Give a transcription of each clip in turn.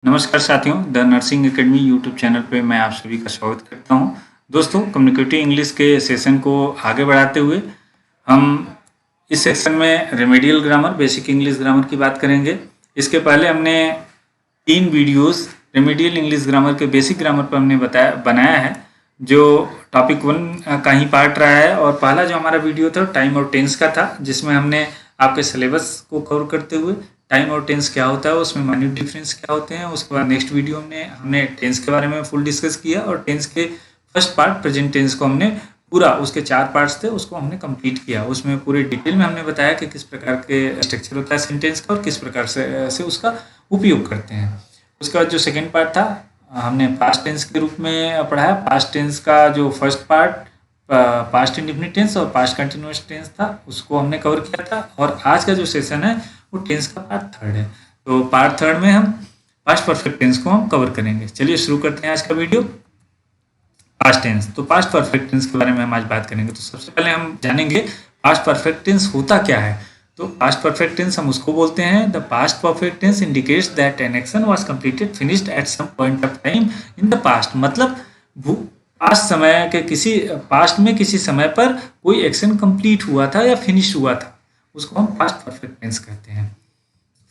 नमस्कार साथियों, the nursing academy YouTube channel पे मैं आप सभी का स्वागत करता हूं। दोस्तों, कम्युनिकेटिव इंग्लिश के सेशन को आगे बढ़ाते हुए हम इस सेक्शन में remedial grammar, basic English grammar की बात करेंगे। इसके पहले हमने 3 वीडियोस रेमेडियल इंग्लिश ग्रामर के बेसिक ग्रामर पर हमने बनाया है, जो टॉपिक 1 का ही पार्ट रहा है। और पहला जो हमारा वीडियो था टाइम और टेंस का था, जिसमें हमने आपके सिलेबस को कवर करते हुए टाइम और टेंस क्या होता है, उसमें माइन्यूट डिफरेंस क्या होते हैं। उसके बाद नेक्स्ट वीडियो में हमने टेंस के बारे में फुल डिस्कस किया और टेंस के फर्स्ट पार्ट प्रेजेंट टेंस को हमने पूरा, उसके 4 पार्ट्स थे, उसको हमने कंप्लीट किया। उसमें पूरे डिटेल में हमने बताया कि किस प्रकार के स्ट्रक्चर होता है सेंटेंस का और किस प्रकार से उसका उपयोग करते हैं। उसके बाद जो सेकेंड पार्ट था, हमने पास्ट टेंस के रूप में पढ़ाया। पास्ट टेंस का जो first part past indefinite tense और पास्ट कंटिन्यूअस टेंस था, उसको हमने कवर किया था। और आज का जो सेशन है वो टेंस का पार्ट 3 है। तो पार्ट 3 में हम पास्ट परफेक्ट टेंस को हम कवर करेंगे। चलिए शुरू करते हैं आज का वीडियो। पास्ट टेंस, तो पास्ट परफेक्ट टेंस के बारे में हम आज बात करेंगे। तो सबसे पहले हम जानेंगे पास्ट परफेक्ट टेंस होता क्या है। तो पास्ट परफेक्ट टेंस हम उसको बोलते हैं, the past perfect tense indicates that an action was completed finished at some point of time in the past. मतलब पास्ट में किसी समय पर कोई एक्शन कंप्लीट हुआ था या फिनिश हुआ था, उसको हम पास्ट परफेक्ट टेंस कहते हैं।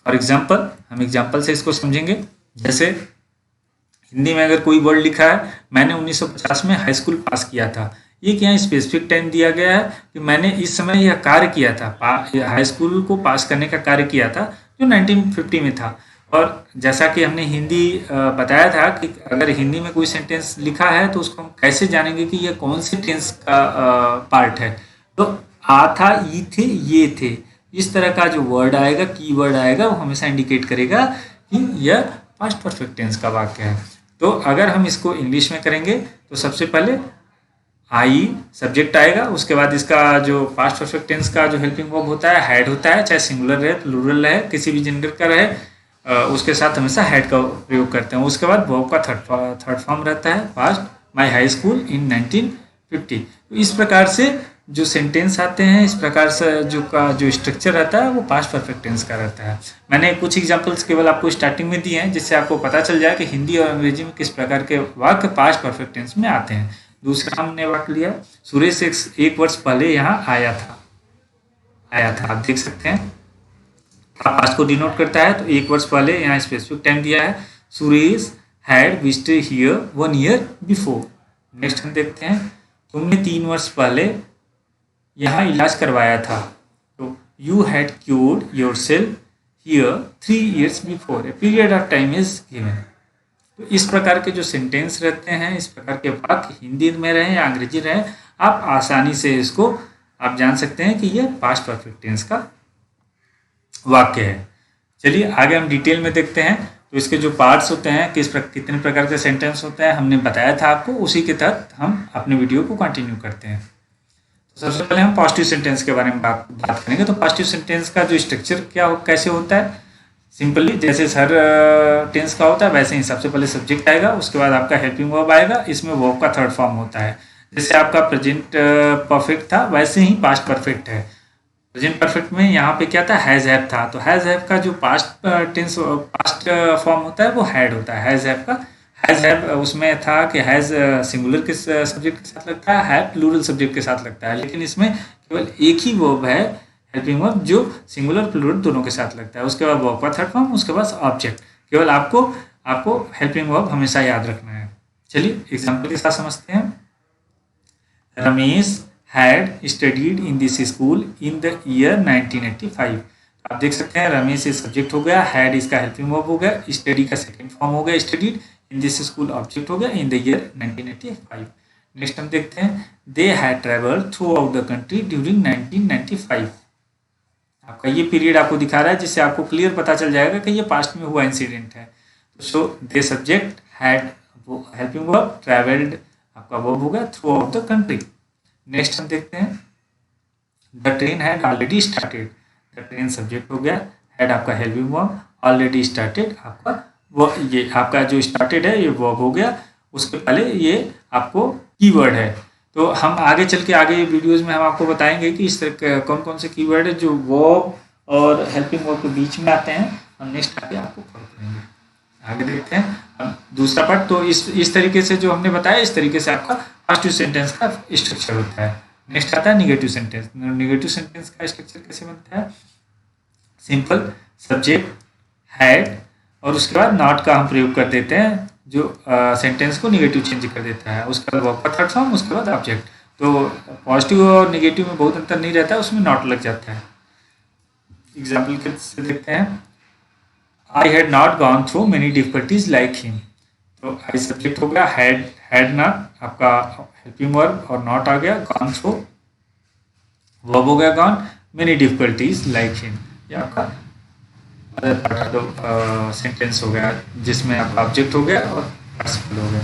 फॉर एग्जाम्पल, हम एग्जाम्पल से इसको समझेंगे। जैसे हिंदी में अगर कोई वर्ड लिखा है, मैंने 1950 में हाई स्कूल पास किया था, ये क्या स्पेसिफिक टाइम दिया गया है कि मैंने इस समय यह कार्य किया था, हाई स्कूल को पास करने का कार्य किया था, जो 1950 में था। और जैसा कि हमने हिंदी बताया था कि अगर हिंदी में कोई सेंटेंस लिखा है तो उसको हम कैसे जानेंगे कि यह कौन से टेंस का पार्ट है। तो आ था, ई थे, ये थे, इस तरह का जो वर्ड आएगा, की वर्ड आएगा, वो हमेशा इंडिकेट करेगा कि यह पास्ट परफेक्ट टेंस का वाक्य है। तो अगर हम इसको इंग्लिश में करेंगे तो सबसे पहले आई सब्जेक्ट आएगा, उसके बाद इसका जो पास्ट परफेक्ट टेंस का जो हेल्पिंग वर्ब होता है हैड होता है, चाहे सिंगुलर रहे, प्लूरल रहे, किसी भी जेंडर का रहे, उसके साथ हमेशा हैड का प्रयोग करते हैं। उसके बाद वर्ब का थर्ड फॉर्म रहता है पास्ट माई हाई स्कूल इन 1950। तो इस प्रकार से जो सेंटेंस आते हैं, इस प्रकार से जो स्ट्रक्चर रहता है वो पास्ट परफेक्ट टेंस का रहता है। मैंने कुछ एग्जांपल्स केवल आपको स्टार्टिंग में दिए हैं, जिससे आपको पता चल जाए कि हिंदी और अंग्रेजी में किस प्रकार के वाक्य पास्ट परफेक्ट टेंस में आते हैं। दूसरा हमने वाक्य लिया, सुरेश एक वर्ष पहले यहाँ आया था। आप देख सकते हैं पास्ट को डिनोट करता है, तो 1 वर्ष पहले यहाँ स्पेसिफिक टाइम दिया है। Suresh had visited here 1 year before. Next हम देखते हैं, तुमने 3 वर्ष पहले यहाँ इलाज करवाया था। तो you had cured yourself here 3 years before, a period of time is given. तो इस प्रकार के जो सेंटेंस रहते हैं, इस प्रकार के वाक्य हिंदी में रहे या अंग्रेजी रहे, आप आसानी से इसको आप जान सकते हैं कि यह पास्ट परफेक्ट टेंस का वाक्य है। चलिए आगे हम डिटेल में देखते हैं। तो इसके जो पार्ट्स होते हैं, कितने प्रकार के सेंटेंस होते हैं, हमने बताया था आपको, उसी के तहत हम अपने वीडियो को कंटिन्यू करते हैं। तो सबसे पहले हम पॉजिटिव सेंटेंस के बारे में बात करेंगे। तो पॉजिटिव सेंटेंस का जो स्ट्रक्चर कैसे होता है, सिंपली जैसे हर टेंस का होता है वैसे ही सबसे पहले सब्जेक्ट आएगा, उसके बाद आपका हेल्पिंग वर्ब आएगा, इसमें वर्ब का थर्ड फॉर्म होता है। जैसे आपका प्रेजेंट परफेक्ट था, वैसे ही पास्ट परफेक्ट है। प्रेजेंट परफेक्ट में यहाँ पे क्या था, हैज हैव था, तो हैज हैव का जो पास्ट फॉर्म होता है वो हैड होता है। हैज हैव का हैज हैव उसमें था कि हैज सिंगुलर के सब्जेक्ट के साथ लगता है, हैव प्लूरल सब्जेक्ट के साथ लगता है, लेकिन इसमें केवल एक ही वर्ब है हेल्पिंग वर्ब जो सिंगुलर प्लूरल दोनों के साथ लगता है। उसके बाद वर्ब का थर्ड फॉर्म, उसके बाद ऑब्जेक्ट। केवल आपको हेल्पिंग वर्ब हमेशा याद रखना है। चलिए एग्जाम्पल के साथ समझते हैं। Ramesh had studied in this school in the year 1985। आप देख सकते हैं रमेश से सब्जेक्ट हो गया, हैड इसका हेल्पिंग वर्ब हो गया, स्टडी का सेकेंड फॉर्म हो गया studied, in this school object हो गया, इन द ईयर 1985। नेक्स्ट हम देखते हैं, they had travelled through out the country during 1995। आपका ये पीरियड आपको दिखा रहा है, जिससे आपको क्लियर पता चल जाएगा कि ये पास्ट में हुआ इंसिडेंट है। So they subject had helping verb, travelled आपका वर्ब होगा throughout the country. Next हम देखते हैं, the train had already started. The train subject हो गया, हैड आपका हेल्पिंग वर्ब, ऑलरेडी स्टार्टेड आपका वो, ये आपका जो स्टार्टेड है ये वर्ब हो गया, उसके पहले ये आपको कीवर्ड है। तो हम आगे चल के आगे वीडियोस में हम आपको बताएंगे कि इस तरह कौन कौन से कीवर्ड है जो वर्ब और हेल्पिंग वर्ब के बीच में आते हैं। हम नेक्स्ट आगे आपको कवर करेंगे। आगे देखते हैं। अब दूसरा पार्ट तो इस तरीके से जो हमने बताया, इस तरीके से आपका पॉजिटिव सेंटेंस का स्ट्रक्चर होता है। नेक्स्ट आता है निगेटिव सेंटेंस। निगेटिव सेंटेंस का स्ट्रक्चर कैसे बनता है? सिंपल, सब्जेक्ट, हैड और उसके बाद नॉट का हम प्रयोग कर देते हैं, जो सेंटेंस को निगेटिव चेंज कर देता है। उसके बाद वर्ब का थर्ड फॉर्म, उसके बाद ऑब्जेक्ट। तो पॉजिटिव और निगेटिव में बहुत अंतर नहीं रहता है, उसमें नॉट लग जाता है। एग्जाम्पल से देखते हैं। I had not gone through many difficulties like him. तो आई सब्जेक्ट हो गया, हैड नॉट आपका हेल्पिंग वर्ब और नॉट आ गया, गॉन थ्रू वर्ब हो गया gone, many difficulties like him ये आपका अदर पार्ट ऑफ सेंटेंस हो गया, जिसमें आपका ऑब्जेक्ट हो गया और पार्टिसिपल हो गया।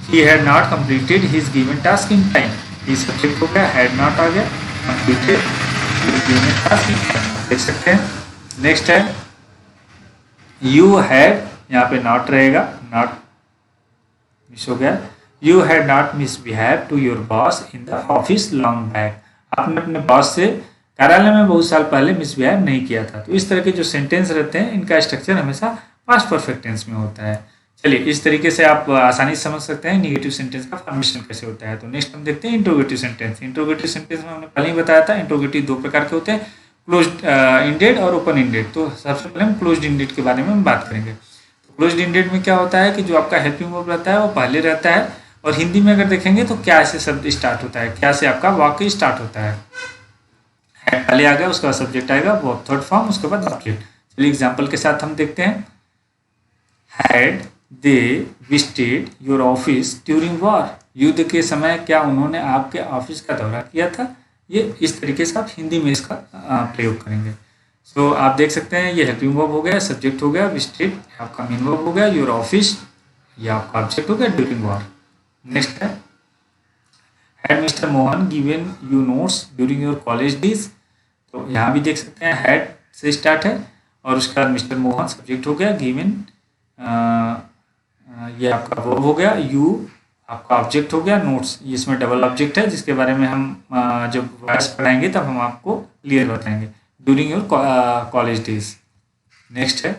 He had not completed his given task in time. He subject हो गया, हैड नॉट आ गया, completed his given task in time, देख सकते हैं। नेक्स्ट है यू हैड, यहाँ पे नॉट रहेगा, नॉट मिस हो गया। You had not misbehave to your boss in the office long back. आपने अपने बॉस से कार्यालय में बहुत साल पहले मिसबिहेव नहीं किया था। तो इस तरह के जो सेंटेंस रहते हैं, इनका स्ट्रक्चर हमेशा पास्ट परफेक्ट टेंस में होता है। चलिए, इस तरीके से आप आसानी से समझ सकते हैं निगेटिव सेंटेंस का फॉर्मेशन कैसे होता है। तो नेक्स्ट हम देखते हैं इंट्रोगेटिव सेंटेंस। इंट्रोगेटिव सेंटेंस में हमने पहले ही बताया था, इंट्रोगेटिव दो प्रकार के होते हैं, क्लोज्ड इंडेड और ओपन इंडेड। तो सबसे पहले हम क्लोज्ड इंडेड के बारे में हम बात करेंगे। क्लोज्ड इंडेड में क्या होता है कि जो आपका हेल्पिंग वर्ब रहता है वो पहले रहता है, और हिंदी में अगर देखेंगे तो क्या से शब्द स्टार्ट होता है, क्या से आपका वाक्य स्टार्ट होता है। हैड पहले आ गया, उसके बाद सब्जेक्ट आएगा, वर्ब थर्ड फॉर्म, उसके बाद ऑब्जेक्ट। चलिए एग्जांपल के साथ हम देखते हैं। Had they visited your office during war. युद्ध के समय क्या उन्होंने आपके ऑफिस का दौरा किया था? ये इस तरीके से आप हिंदी में इसका प्रयोग करेंगे। सो आप देख सकते हैं, ये हेल्पिंग वर्ब हो गया, सब्जेक्ट हो गया, विजिटेड आपका मेन वर्ब हो गया, योर ऑफिस ये आपका ऑब्जेक्ट हो गया, ड्यूरिंग वॉर। नेक्स्ट है had mister Mohan given you notes during your college days. तो यहाँ भी देख सकते हैं हैड से स्टार्ट है और उसके बाद मिस्टर मोहन सब्जेक्ट हो गया, गिवन ये आपका वर्ब हो गया, यू आपका ऑब्जेक्ट हो गया, नोट्स ये इसमें डबल ऑब्जेक्ट है, जिसके बारे में हम जब वॉइस पढ़ाएंगे तब हम आपको क्लियर बताएंगे, during your college days. Next है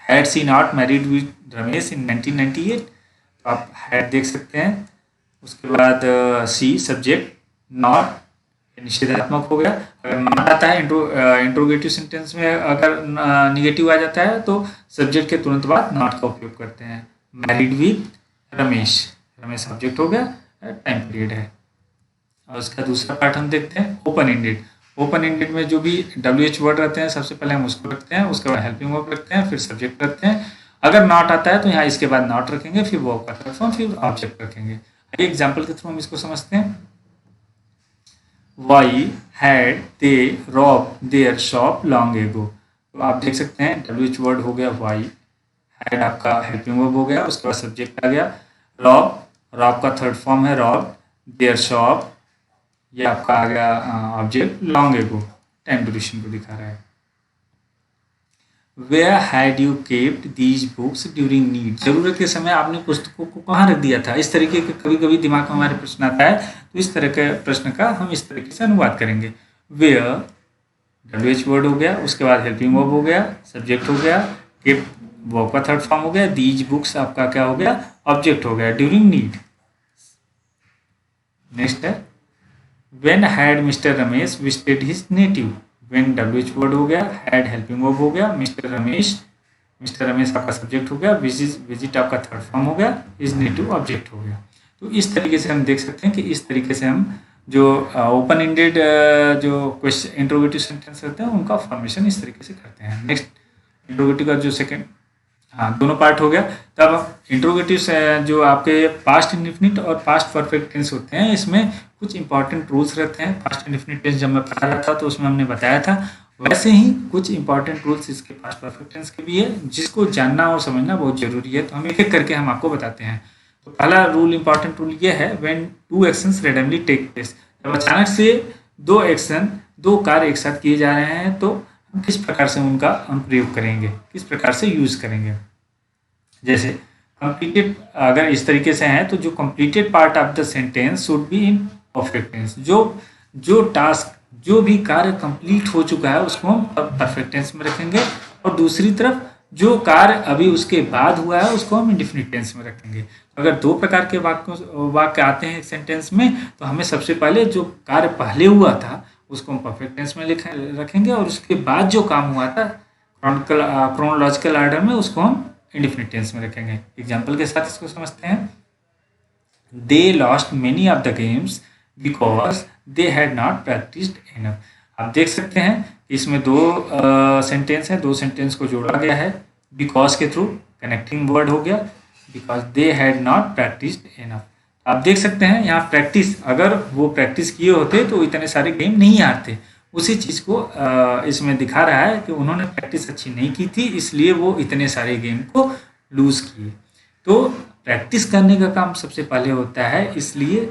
had she not married with Ramesh in 1998। तो आप हैड देख सकते हैं, उसके बाद सी सब्जेक्ट, नॉट निषेधात्मक हो गया। अगर नॉट आता है इंट्रोगेटिव सेंटेंस में, अगर निगेटिव आ जाता है तो सब्जेक्ट के तुरंत बाद नॉट का उपयोग करते हैं। Married with Ramesh, Ramesh subject हो गया, टाइम पीरियड है। और उसका दूसरा पार्ट हम देखते हैं ओपन इंडेड। ओपन इंडेड में जो भी WH वर्ड रहते हैं, सबसे पहले हम उसको रखते हैं, उसके बाद हेल्पिंग वर्ब रखते हैं, फिर सब्जेक्ट रखते हैं। अगर नॉट आता है तो यहाँ इसके बाद नॉट रखेंगे, फिर वर्ब का थर्ड फॉर्म, फिर ऑब्जेक्ट रखेंगे। एग्जाम्पल के थ्रू हम इसको समझते हैं। Why had they rob their shop long ago. तो आप देख सकते हैं WH वर्ड हो गया वाई, हैड आपका हेल्पिंग वर्ब हो गया, उसके बाद सब्जेक्ट आ गया, रॉब, रॉब का थर्ड फॉर्म है रॉब, देयर शॉप ये आपका आ गया object, long ago time duration को दिखा रहा है। Where had you kept these books during need. जरूरत के समय आपने पुस्तकों को कहाँ रख दिया था? इस तरीके के कभी कभी दिमाग में हमारे प्रश्न आता है, तो इस तरह के प्रश्न का हम इस तरीके से अनुवाद करेंगे। वेयर WH वर्ड हो गया, उसके बाद हेल्पिंग वर्ब हो गया, सब्जेक्ट हो गया, केप्ट वर्ब का थर्ड फॉर्म हो गया, दीज बुक्स आपका क्या हो गया, ऑब्जेक्ट हो गया, ड्यूरिंग नीड। नेक्स्ट है when had mister Ramesh visited his native. When WH word हो गया, हैड हेल्पिंग वर्ब हो गया, मिस्टर रमेश आपका सब्जेक्ट हो गया, विजिट आपका थर्ड फॉर्म हो गया, हिज नेटिव ऑब्जेक्ट हो गया। तो इस तरीके से हम देख सकते हैं कि इस तरीके से हम जो ओपन इंडेड जो क्वेश्चन इंट्रोगेटिव सेंटेंस रहते हैं उनका फॉर्मेशन इस तरीके से करते हैं। नेक्स्ट इंट्रोगेटिव का जो सेकंड, हाँ दोनों पार्ट हो गया। तब इंट्रोगेटिव जो आपके पास्ट इंडेफिनिट और पास्ट परफेक्ट टेंस होते हैं, इसमें कुछ इंपॉर्टेंट रूल्स रहते हैं। पास्ट इंडेफिनिट टेंस जब मैं पढ़ा रहा था तो उसमें हमने बताया था, वैसे ही कुछ इंपॉर्टेंट रूल्स इसके पास्ट परफेक्ट टेंस के भी है, जिसको जानना और समझना बहुत जरूरी है। तो हम एक एक करके हम आपको बताते हैं। तो पहला रूल, इंपॉर्टेंट रूल ये है, when two actions randomly take place. जब अचानक से दो कार्य एक साथ किए जा रहे हैं तो हम किस प्रकार से उनका अनुप्रयोग करेंगे, किस प्रकार से यूज करेंगे। जैसे कंप्लीटेड, अगर इस तरीके से है तो जो completed part of the sentence should be in perfect tense. जो टास्क, जो भी कार्य कंप्लीट हो चुका है उसको हम परफेक्ट टेंस में रखेंगे। और दूसरी तरफ जो कार्य अभी उसके बाद हुआ है उसको हम इंडेफिनिट टेंस में रखेंगे। अगर दो प्रकार के वाक्य आते हैं एक सेंटेंस में, तो हमें सबसे पहले जो कार्य पहले हुआ था उसको हम परफेक्ट टेंस में रखेंगे, और उसके बाद जो काम हुआ था क्रोनोलॉजिकल ऑर्डर में उसको हम इंडेफिनिट टेंस में रखेंगे। एग्जाम्पल के साथ इसको समझते हैं। They lost many of the games because they had not practised enough. आप देख सकते हैं कि इसमें दो सेंटेंस हैं, दो सेंटेंस को जोड़ा गया है बिकॉज के थ्रू, कनेक्टिंग वर्ड हो गया, because they had not practised enough. आप देख सकते हैं यहाँ प्रैक्टिस, अगर वो प्रैक्टिस किए होते तो इतने सारे गेम नहीं हारते। उसी चीज़ को इसमें दिखा रहा है कि उन्होंने प्रैक्टिस अच्छी नहीं की थी, इसलिए वो इतने सारे गेम को लूज किए। तो प्रैक्टिस करने का काम सबसे पहले होता है, इसलिए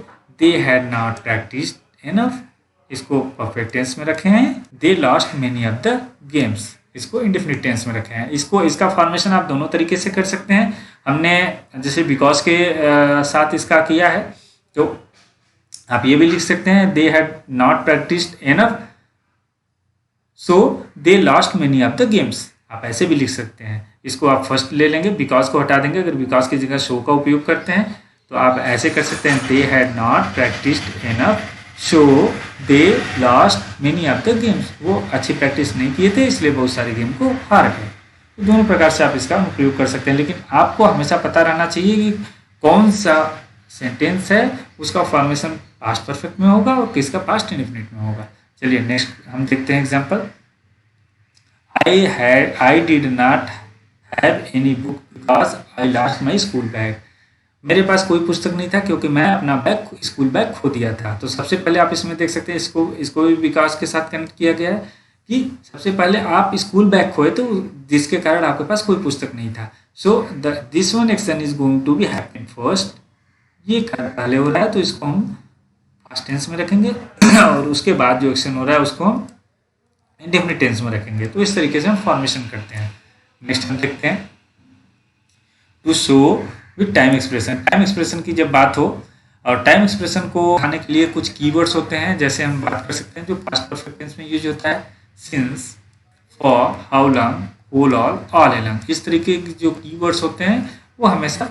they had not practised enough इसको परफेक्ट टेंस में रखे हैं। They lost many of the games इसको इंडेफिनिट टेंस में रखे हैं। इसका फॉर्मेशन आप दोनों तरीके से कर सकते हैं। हमने जैसे बिकॉज के साथ इसका किया है, तो आप ये भी लिख सकते हैं they had not practised enough so they lost many of the games. आप ऐसे भी लिख सकते हैं। इसको आप फर्स्ट ले लेंगे, बिकॉज को हटा देंगे, अगर बिकॉज की जगह शो का उपयोग करते हैं तो आप ऐसे कर सकते हैं they had not practised enough so they lost many of the games. वो अच्छी प्रैक्टिस नहीं किए थे इसलिए बहुत सारे गेम को हार गए। तो दोनों प्रकार से आप इसका उपयोग कर सकते हैं, लेकिन आपको हमेशा पता रहना चाहिए कि कौन सा सेंटेंस है उसका फॉर्मेशन पास्ट परफेक्ट में होगा और किसका पास्ट इंडेफिनिट में होगा। चलिए नेक्स्ट हम देखते हैं example. I did not have any book because I lost my school bag. मेरे पास कोई पुस्तक नहीं था क्योंकि मैं अपना स्कूल बैग खो दिया था। तो सबसे पहले आप इसमें देख सकते हैं, इसको भी विकास के साथ कनेक्ट किया गया है कि सबसे पहले आप स्कूल बैग खोए तो जिसके कारण आपके पास कोई पुस्तक नहीं था। So this one action is going to be happen first. ये पहले हो रहा है तो इसको हम पास्ट टेंस में रखेंगे और उसके बाद जो एक्शन हो रहा है उसको हम इंडेफिनिट टेंस में रखेंगे। तो इस तरीके से हम फॉर्मेशन करते हैं। नेक्स्ट हम देखते हैं to show with time expression. Time expression की जब बात हो और टाइम एक्सप्रेशन को आने के लिए कुछ कीवर्ड्स होते हैं, जैसे हम बात कर सकते हैं जो पास्ट परफेक्ट टेंस में यूज होता है, since, for, how long, whole all, all along. इस तरीके के जो कीवर्ड्स होते हैं वो हमेशा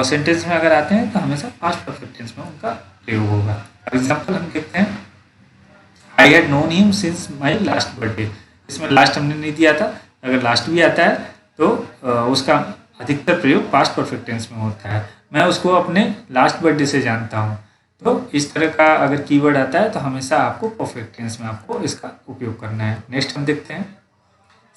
सेंटेंस में अगर आते हैं तो हमेशा पास्ट परफेक्ट टेंस में उनका प्रयोग होगा। फॉर एग्जाम्पल हम देखते हैं I had known him since my last birthday. इसमें लास्ट हमने नहीं दिया था, अगर लास्ट भी आता है तो उसका अधिकतर प्रयोग पास्ट परफेक्ट टेंस में होता है। मैं उसको अपने लास्ट बर्थडे से जानता हूँ। तो इस तरह का अगर कीवर्ड आता है तो हमेशा आपको परफेक्ट टेंस में आपको इसका उपयोग करना है। नेक्स्ट हम देखते हैं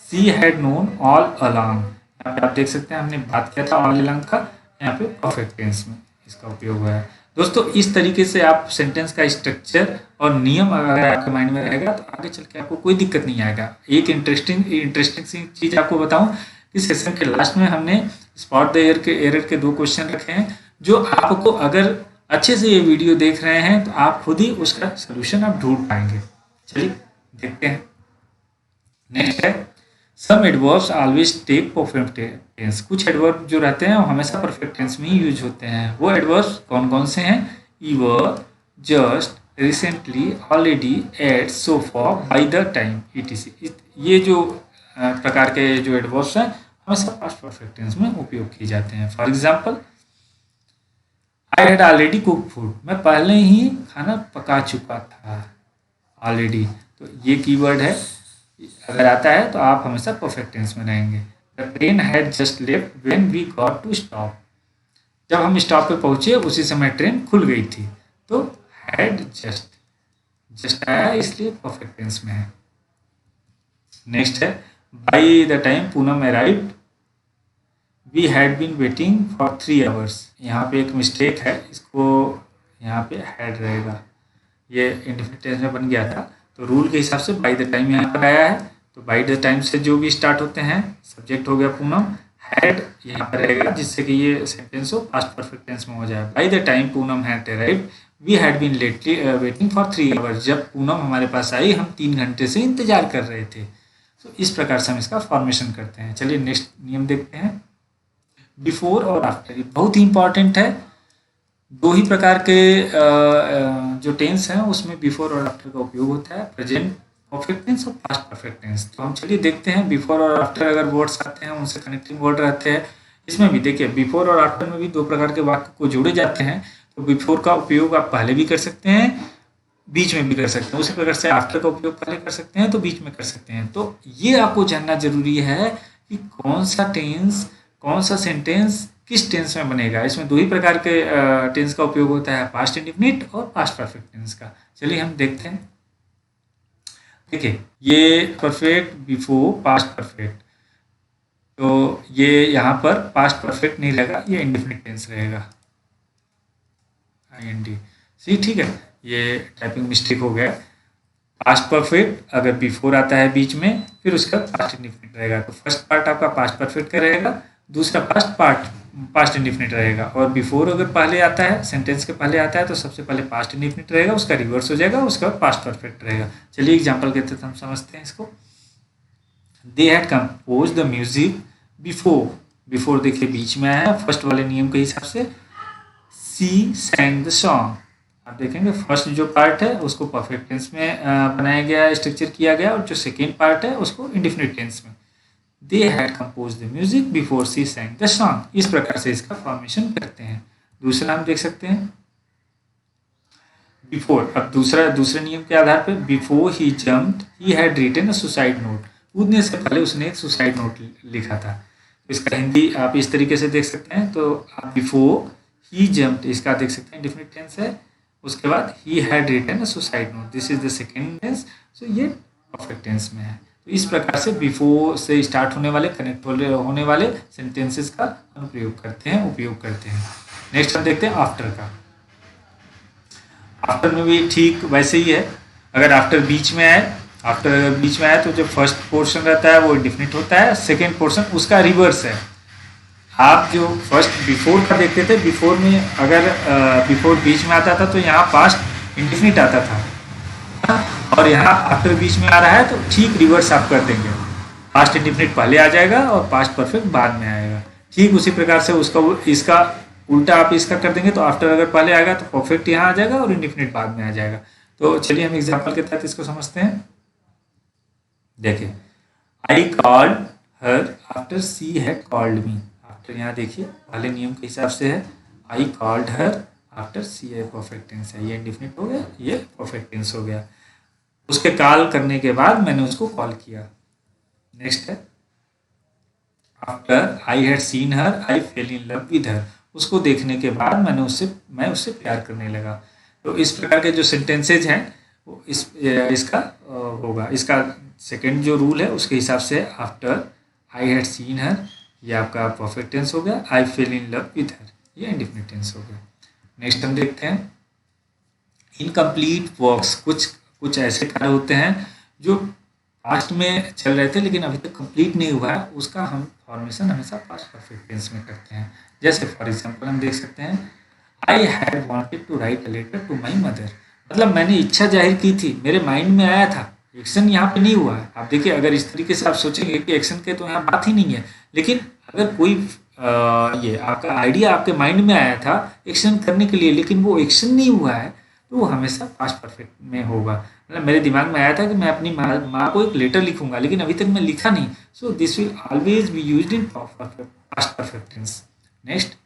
she had known all along. यहाँ पे आप देख सकते हैं हमने बात किया था ऑल अलोंग का, यहाँ पे परफेक्ट टेंस में इसका उपयोग हुआ है। दोस्तों इस तरीके से आप सेंटेंस का स्ट्रक्चर और नियम अगर आपके माइंड में रहेगा तो आगे चल के आपको कोई दिक्कत नहीं आएगा। एक इंटरेस्टिंग चीज़ आपको बताऊं कि सेशन के लास्ट में हमने स्पॉट द एरर के 2 क्वेश्चन रखे हैं, जो आपको अगर अच्छे से ये वीडियो देख रहे हैं तो आप खुद ही उसका सोल्यूशन आप ढूंढ पाएंगे। चलिए देखते हैं। नेक्स्ट है some adverbs always take perfect tense. कुछ एडवर्ब जो रहते हैं वो हमेशा परफेक्ट टेंस में ही यूज होते हैं। वो एडवर्ब्स कौन कौन से हैं? Ever, just, recently, already, yet, so far, by the time, etc। ये जो प्रकार के जो एडवर्ब्स हैं हमेशा पास्ट परफेक्ट टेंस में उपयोग किए जाते हैं। For example I had already cook food. मैं पहले ही खाना पका चुका था। ऑलरेडी तो ये कीवर्ड है, अगर आता है तो आप हमेशा परफेक्ट टेंस में रहेंगे। The train had just left when we got to stop. जब हम स्टॉप पे पहुंचे उसी समय ट्रेन खुल गई थी। तो हैड जस्ट आया इसलिए परफेक्ट टेंस में है। नेक्स्ट है by the time Poonam arrived we had been waiting for 3 hours. यहाँ पे एक मिस्टेक है, इसको यहाँ पे हैड रहेगा, ये इंडेफिनिट टेंस में बन गया था। तो रूल के हिसाब से बाय द टाइम यहाँ पर आया है, तो बाय द टाइम से जो भी स्टार्ट होते हैं सब्जेक्ट हो गया पूनम, हैड यहाँ पर रहेगा जिससे कि ये सेंटेंस हो पास्ट परफेक्ट टेंस में हो जाए। By the time Poonam had arrived we had been lately waiting for 3 hours. जब पूनम हमारे पास आई हम 3 घंटे से इंतजार कर रहे थे। तो इस प्रकार से हम इसका फॉर्मेशन करते हैं। चलिए नेक्स्ट नियम देखते हैं, बिफोर और आफ्टर। बहुत ही इंपॉर्टेंट है। 2 ही प्रकार के जो टेंस हैं उसमें बिफोर और आफ्टर का उपयोग होता है, प्रेजेंट परफेक्ट टेंस और पास्ट परफेक्ट टेंस। तो हम चलिए देखते हैं बिफोर और आफ्टर अगर वर्ड्स आते हैं उनसे कनेक्टिंग वर्ड रहते हैं। इसमें भी देखिए बिफोर और आफ्टर में भी दो प्रकार के वाक्य को जोड़े जाते हैं। तो बिफोर का उपयोग आप पहले भी कर सकते हैं, बीच में भी कर सकते हैं, उसी प्रकार से आफ्टर का उपयोग पहले कर सकते हैं तो बीच में कर सकते हैं। तो ये आपको जानना जरूरी है कि कौन सा टेंस, कौन सा सेंटेंस किस टेंस में बनेगा। इसमें दो ही प्रकार के टेंस का उपयोग होता है, पास्ट इंडेफिनिट और पास्ट परफेक्ट टेंस का। चलिए हम देखते हैं। देखिए ये परफेक्ट बिफोर पास्ट परफेक्ट, तो ये यहाँ पर पास्ट परफेक्ट नहीं रहेगा, ये इंडेफिनिट टेंस रहेगा, IND। सी ठीक है, ये टाइपिंग मिस्टेक हो गया। पास्ट परफेक्ट अगर बिफोर आता है बीच में, फिर उसका पास्ट इंडेफिनिट रहेगा। तो फर्स्ट पार्ट आपका पास्ट परफेक्ट का रहेगा, दूसरा पास्ट इंडेफिनिट रहेगा। और बिफोर अगर पहले आता है, सेंटेंस के पहले आता है, तो सबसे पहले पास्ट इंडेफिनिट रहेगा, उसका रिवर्स हो जाएगा, उसका पास्ट परफेक्ट रहेगा। चलिए एग्जाम्पल के तहत हम समझते हैं इसको। दे had compose the music before, before देखिए बीच में आया फर्स्ट वाले नियम के हिसाब से। सी सैंग द सॉन्ग, आप देखेंगे फर्स्ट जो पार्ट है उसको परफेक्ट टेंस में बनाया गया, स्ट्रक्चर किया गया, और जो सेकेंड पार्ट है उसको इंडेफिनिट टेंस में। They had compose the music before she sang the song, इस प्रकार से इसका फॉर्मेशन करते हैं। दूसरा हम देख सकते हैं बिफोर। अब दूसरे नियम के आधार पर before he jumped he had written a suicide note, कूदने से पहले उसने एक सुसाइड नोट लिखा था। तो इसका हिंदी आप इस तरीके से देख सकते हैं। तो आप बिफोर ही जम्प्ड इसका देख सकते हैं इंडेफिनिट टेंस है, उसके बाद ही had written a suicide note, this is the second tense, so ये परफेक्ट टेंस में है। तो इस प्रकार से बिफोर से स्टार्ट होने वाले कनेक्ट होने वाले सेंटेंसेस का हम उपयोग करते हैं। नेक्स्ट हम देखते हैं आफ्टर का। आफ्टर में भी ठीक वैसे ही है। अगर आफ्टर बीच में आए तो जो फर्स्ट पोर्शन रहता है वो इंडेफिनिट होता है, सेकेंड पोर्शन उसका रिवर्स है। आप जो फर्स्ट बिफोर का देखते थे, बिफोर में अगर बिफोर बीच में आता था तो यहाँ पास्ट इंडेफिनिट आता था, और यहाँ आफ्टर बीच में आ रहा है तो ठीक रिवर्स आप कर देंगे, पास्ट इंडेफिनिट पहले आ जाएगा और पास्ट परफेक्ट बाद में आएगा। ठीक उसी प्रकार से इसका उल्टा आप इसका कर देंगे, तो आफ्टर अगर पहले आएगा तो परफेक्ट यहाँ आ जाएगा और इंडेफिनिट बाद में आ जाएगा। तो चलिए हम एग्जाम्पल के तहत इसको समझते हैं। देखिए I called her after she had called me, after यहाँ देखिए पहले नियम के हिसाब से है, आई कॉल्ड हर आफ्टर सी है परफेक्ट टेंस है, ये इंडेफिनिट हो गया, ये परफेक्ट टेंस हो गया। उसके कॉल करने के बाद मैंने उसको कॉल किया। नेक्स्ट है after I had seen her I fell in love with हर, उसको देखने के बाद मैं उससे प्यार करने लगा। तो इस प्रकार के जो सेंटेंसेज हैं वो इसका होगा। इसका सेकंड जो रूल है उसके हिसाब से after I had seen her, ये आपका परफेक्ट टेंस हो गया, I fell in love with her, ये इंडेफिनिट टेंस हो गया। नेक्स्ट हम देखते हैं इनकम्प्लीट वर्क्स, कुछ ऐसे कार्य होते हैं जो पास्ट में चल रहे थे लेकिन अभी तक कंप्लीट नहीं हुआ है, उसका हम फॉर्मेशन हमेशा पास्ट परफेक्ट टेंस में करते हैं। जैसे फॉर एग्जांपल हम देख सकते हैं I had wanted to write a letter to my mother, मतलब मैंने इच्छा जाहिर की थी, मेरे माइंड में आया था, एक्शन यहाँ पे नहीं हुआ है। आप देखिए अगर इस तरीके से आप सोचेंगे कि एक्शन के तो यहाँ बात ही नहीं है, लेकिन अगर कोई ये आपका आइडिया आपके माइंड में आया था एक्शन करने के लिए, लेकिन वो एक्शन नहीं हुआ है, तो वो हमेशा पास्ट परफेक्ट में होगा। मतलब मेरे दिमाग में आया था कि मैं अपनी माँ को एक लेटर लिखूंगा, लेकिन अभी तक मैं लिखा नहीं, so this will always be used in past perfect tense. Next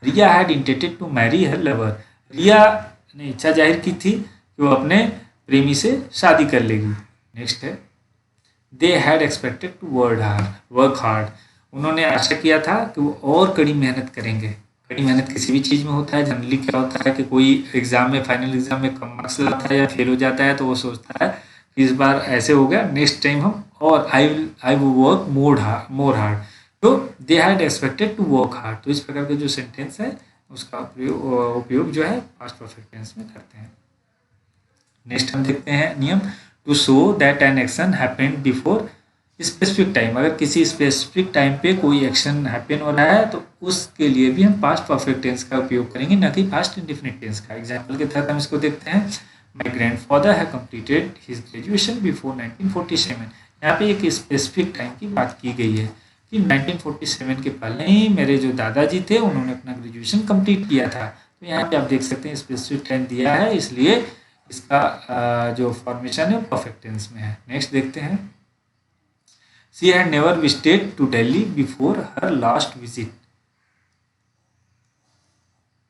Riya had intended to marry her lover, Riya ने इच्छा जाहिर की थी कि वो अपने प्रेमी से शादी कर लेगी। नेक्स्ट है they had expected to work hard, उन्होंने आशा किया था कि वो और कड़ी मेहनत करेंगे। कड़ी मेहनत किसी भी चीज़ में होता है, जनरली क्या होता है कि कोई एग्जाम में फाइनल एग्जाम में कम मार्क्स लाता है या फेल हो जाता है तो वो सोचता है कि इस बार ऐसे हो गया, नेक्स्ट टाइम हम और I will work more hard. तो they had expected to work hard, तो इस प्रकार के जो सेंटेंस है उसका उपयोग जो है पास्ट परफेक्ट टेंस में करते हैं। नेक्स्ट हम देखते हैं नियम to show that an action happened before specific time, अगर किसी स्पेसिफिक टाइम पे कोई एक्शन हैपन हो रहा है तो उसके लिए भी हम पास्ट परफेक्ट टेंस का उपयोग करेंगे, न कि पास्ट इंडेफिनिट टेंस का। एग्जाम्पल के तहत हम इसको देखते हैं माई grandfather have completed his graduation before 1947, यहाँ पे एक स्पेसिफिक टाइम की बात की गई है कि 1947 के पहले ही मेरे जो दादाजी थे उन्होंने अपना ग्रेजुएशन कंप्लीट किया था। तो यहाँ पे आप देख सकते हैं स्पेसिफिक टाइम दिया है, इसलिए इसका जो फॉर्मेशन है परफेक्ट टेंस में है। नेक्स्ट देखते हैं। She had never visited to Delhi before her last visit.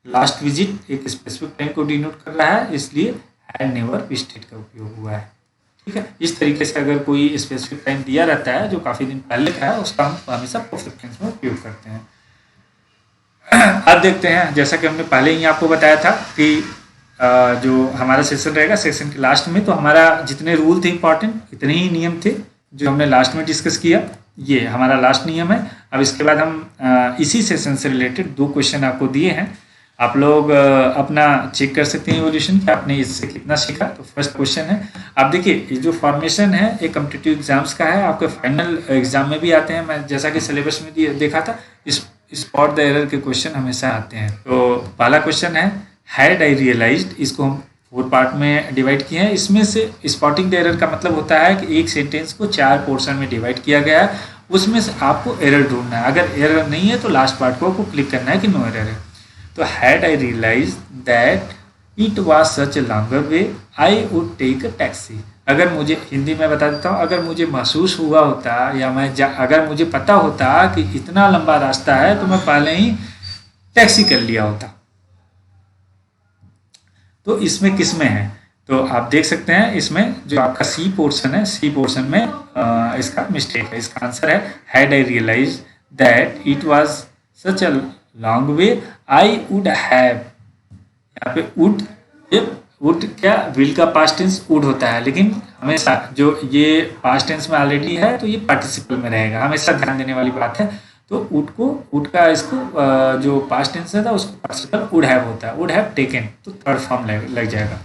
Last visit एक स्पेसिफिक टाइम को डिनोट कर रहा है, इसलिए हैड नेवर विजिटेड का उपयोग हुआ है। ठीक है, इस तरीके से अगर कोई स्पेसिफिक टाइम दिया रहता है जो काफ़ी दिन पहले का है, उसका हम हमेशा परफेक्ट टेंस में उपयोग करते हैं। अब देखते हैं, जैसा कि हमने पहले ही आपको बताया था कि जो हमारा सेशन रहेगा, सेशन के लास्ट में तो हमारा जितने रूल थे इंपॉर्टेंट, इतने ही नियम थे जो हमने लास्ट में डिस्कस किया। ये हमारा लास्ट नियम है। अब इसके बाद हम इसी सेशन से रिलेटेड 2 क्वेश्चन आपको दिए हैं। आप लोग अपना चेक कर सकते हैं इवोल्यूशन कि आपने इससे कितना सीखा। तो फर्स्ट क्वेश्चन है, आप देखिए ये जो फॉर्मेशन है ये कॉम्पिटिटिव एग्जाम्स का है, आपके फाइनल एग्जाम में भी आते हैं। मैं जैसा कि सिलेबस में देखा था, स्पॉट द एरर के क्वेश्चन हमेशा आते हैं। तो पहला क्वेश्चन है हैड आई रियलाइज्ड, इसको हम 4 पार्ट में डिवाइड किए हैं। इसमें से स्पॉटिंग द एरर का मतलब होता है कि एक सेंटेंस को 4 पोर्शन में डिवाइड किया गया है, उसमें से आपको एरर ढूंढना है। अगर एरर नहीं है तो लास्ट पार्ट को आपको क्लिक करना है कि नो एरर है। तो had I realize that it was such a longer way I would take a taxi. अगर मुझे, हिंदी में बता देता हूँ, अगर मुझे महसूस हुआ होता या अगर मुझे पता होता कि इतना लंबा रास्ता है तो मैं पहले ही टैक्सी कर लिया होता। तो इसमें किस में है, तो आप देख सकते हैं इसमें जो आपका सी पोर्शन है, सी पोर्शन में इसका मिस्टेक है। इसका आंसर है had I realize that it was such a long way I would have. यहाँ पे वुड, ये वुड क्या, विल का पास्ट टेंस वुड होता है, लेकिन हमेशा जो ये पास्ट टेंस में ऑलरेडी है तो ये पार्टिसिपल में रहेगा, हमेशा ध्यान देने वाली बात है। तो वुड का इसको जो पास्ट टेंस था उसको पार्टिसिपल वुड हैव होता है, वुड हैव टेकन, तो थर्ड फॉर्म लग जाएगा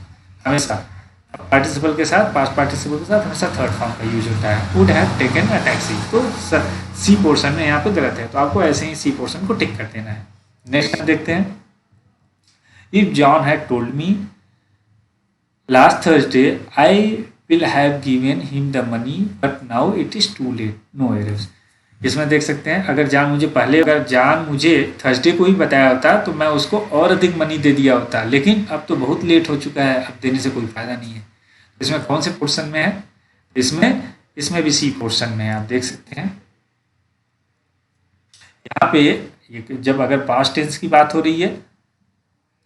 हमेशा। पार्टिसिपल के साथ, पास्ट पार्टिसिपल के साथ हमेशा थर्ड फॉर्म का यूज होता है, would have taken a taxi. तो सी पोर्शन में यहाँ पे गलत है, तो आपको ऐसे ही सी पोर्शन को टिक कर देना है। नेक्स्ट देखते हैं, if John had told me last Thursday I will have given him the money but now it is too late, no errors. इसमें देख सकते हैं, अगर जान मुझे थर्सडे को ही बताया होता तो मैं उसको और अधिक मनी दे दिया होता, लेकिन अब तो बहुत लेट हो चुका है, अब देने से कोई फायदा नहीं है। इसमें कौन से पोर्शन में है, इसमें भी सी पोर्शन में है। आप देख सकते हैं यहाँ पे ये जब अगर पास्ट टेंस की बात हो रही है,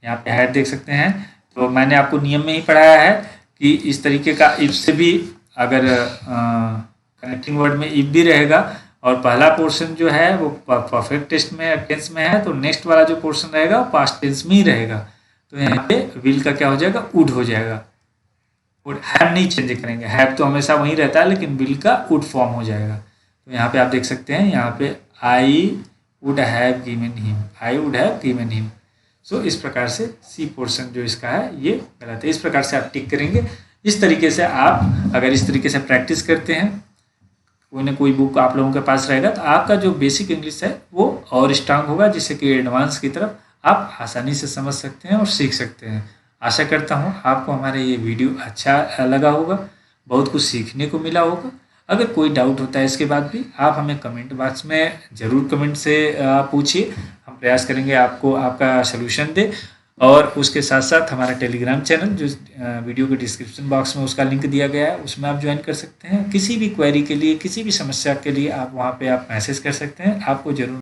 यहाँ पे हैड देख सकते हैं, तो मैंने आपको नियम में ही पढ़ाया है कि इस तरीके का इफ से भी अगर कनेक्टिंग वर्ड में इफ भी रहेगा और पहला पोर्शन जो है वो परफेक्ट टेंस में है, तो नेक्स्ट वाला जो पोर्शन रहेगा वो पास्ट टेंस में ही रहेगा। तो यहाँ पे विल का क्या हो जाएगा, वुड हो जाएगा। वुड हैव नहीं चेंज करेंगे, हैव तो हमेशा वही रहता है, लेकिन विल का वुड फॉर्म हो जाएगा। तो यहाँ पे आप देख सकते हैं, यहाँ पे I would have given him, I would have given him. So इस प्रकार से सी पोर्शन जो इसका है ये गलत है। इस प्रकार से आप टिक करेंगे। इस तरीके से आप अगर इस तरीके से प्रैक्टिस करते हैं, कोई ना कोई बुक आप लोगों के पास रहेगा, तो आपका जो बेसिक इंग्लिश है वो और स्ट्रांग होगा, जिससे कि एडवांस की तरफ आप आसानी से समझ सकते हैं और सीख सकते हैं। आशा करता हूँ आपको हमारा ये वीडियो अच्छा लगा होगा, बहुत कुछ सीखने को मिला होगा। अगर कोई डाउट होता है इसके बाद भी, आप हमें कमेंट बॉक्स में ज़रूर कमेंट से पूछिए, हम प्रयास करेंगे आपको आपका सलूशन दे। और उसके साथ साथ हमारा टेलीग्राम चैनल जो वीडियो के डिस्क्रिप्शन बॉक्स में उसका लिंक दिया गया है, उसमें आप ज्वाइन कर सकते हैं। किसी भी क्वेरी के लिए, किसी भी समस्या के लिए आप वहाँ पे आप मैसेज कर सकते हैं, आपको ज़रूर